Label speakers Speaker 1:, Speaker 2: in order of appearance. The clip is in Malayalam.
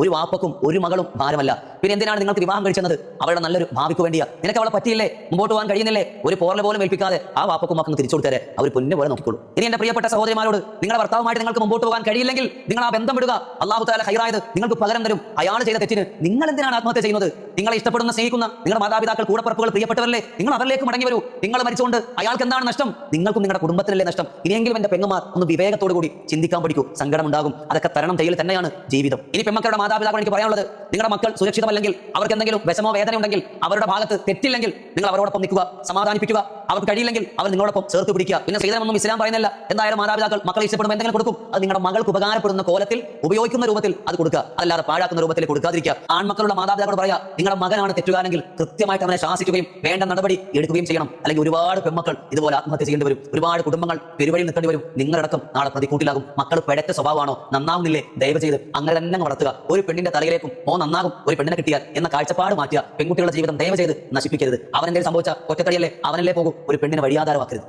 Speaker 1: ഒരു വാപ്പക്കും ഒരു മകളും ഭാരമല്ല. പിന്നെ എന്തിനാണ് നിങ്ങൾക്ക് വിവാഹം കഴിച്ചത്? അവളുടെ നല്ലൊരു ഭാവിക്ക് വേണ്ടിയാ. നിനക്ക് അവളെ പറ്റിയില്ലേ, മുമ്പോട്ട് പോകാൻ കഴിയുന്നില്ലേ, ഒരു പോറൽ പോലും ഏൽപ്പിക്കാതെ ആ വാപ്പക്കും മക്കളും തിരിച്ചു കൊടുത്തേ അവർ പൊന്നു പോലെ നോക്കിക്കോളൂ. ഇനി എന്റെ പ്രിയപ്പെട്ട സഹോദരിമാരോട്, നിങ്ങളുടെ ഭർത്താവുമായിട്ട് നിങ്ങൾക്ക് മുമ്പോട്ട് പോകാൻ കഴിയില്ലെങ്കിൽ നിങ്ങൾ ആ ബന്ധം വിടുക. അല്ലാഹു തആല ഖൈറായത് നിങ്ങൾക്ക് പകരം തരും. അയാൾ ചെയ്ത തെറ്റിന് നിങ്ങൾ എന്തിനാണ് ആത്മഹത്യ ചെയ്യുന്നത്? നിങ്ങളെ ഇഷ്ടപ്പെടുന്ന, സ്നേഹിക്കുന്ന നിങ്ങളുടെ മാതാപിതാക്കൾ, കൂടപ്പുറപ്പുകൾ, പ്രിയപ്പെട്ടവരല്ലേ, നിങ്ങൾ അവരിലേക്ക് മടങ്ങി വരൂ. നിങ്ങൾ മരിച്ചുകൊണ്ട് അയാൾക്ക് എന്താണ് നഷ്ടം? നിങ്ങൾക്കും നിങ്ങളുടെ കുടുംബത്തിനല്ലേ നഷ്ടം? ഇനിയെങ്കിലും എന്റെ പെങ്ങന്മാർ ഒന്ന് വിവേകത്തോടു കൂടി ചിന്തിക്കാൻ പഠിക്കൂ. സങ്കടമുണ്ടാകും, അതൊക്കെ തരണം ചെയ്യൽ തന്നെയാണ് ജീവിതം. ഇനി പെൺമക്കളുടെ മാതാപിതാക്കൾ എനിക്ക് പറയാനുള്ളത്, നിങ്ങളുടെ മക്കൾ സുരക്ഷിതമല്ലെങ്കിൽ, അവർക്ക് എന്തെങ്കിലും വിഷമോ വേദന ഉണ്ടെങ്കിൽ, അവരുടെ ഭാഗത്ത് തെറ്റില്ലെങ്കിൽ നിങ്ങൾ അവരോടൊപ്പം നിൽക്കുക, സമാധാനിപ്പിക്കുക. അവർക്ക് കഴിയില്ലെങ്കിൽ അവർ നിങ്ങളോടൊപ്പം ചേർത്ത് പിടിക്കുക. പിന്നെ സ്ത്രീധനമൊന്നും ഇസ്ലാം പറയുന്നില്ല. എന്തായാലും മാതാപിതാക്കൾ മക്കളെ ഇഷ്ടപ്പെടുമ്പോൾ എന്തെങ്കിലും കൊടുക്കും. അത് നിങ്ങളുടെ മകൾക്ക് ഉപകാരപ്പെടുന്ന കോലത്തിൽ, ഉപയോഗിക്കുന്ന രൂപത്തിൽ അത് കൊടുക്കുക, അതല്ലാതെ പാഴാക്കുന്ന രൂപത്തിൽ കൊടുക്കാതിരിക്കുക. ആൺമക്കളുടെ മാതാപിതാക്കളോട് പറയാ, നിങ്ങളുടെ മകനാണ് തെറ്റുകാരെങ്കിൽ കൃത്യമായിട്ട് അവനെ ശാസിക്കുകയും വേണ്ട നടപടി എടുക്കുകയും ചെയ്യണം. അല്ലെങ്കിൽ ഒരുപാട് പെൺമക്കൾ ഇതുപോലെ ആത്മഹത്യ ചെയ്യേണ്ടി വരും. ഒരുപാട് കുടുംബങ്ങൾ പെരുവഴിയിൽ നിൽക്കേണ്ടി വരും. നിങ്ങളടക്കം നാളെ പ്രതിക്കൂട്ടിലാകും. മക്കൾ പിഴച്ച സ്വഭാവമാണോ, നന്നാവുന്നില്ലേ, ദയവ് ചെയ്ത് അങ്ങനെ തന്നെ വളർത്തുക. ഒരു പെണ്ണിന്റെ തലയിലേക്കും ഓ നന്നാകും, ഒരു പെണ്ണിനെ കിട്ടിയാൽ എന്ന കാഴ്ചപ്പാട് മാറ്റിയ പെൺകുട്ടികളുടെ ജീവിതം ദയവ് ചെയ്ത് നശിപ്പിക്കരുത്. അവനെന്തെങ്കിലും സംഭവിച്ച ഒറ്റത്തടിയല്ലേ, അവനല്ലേ പോകും. ഒരു പെണ്ണിനെ വഴിയാധാരമാക്കരുത്.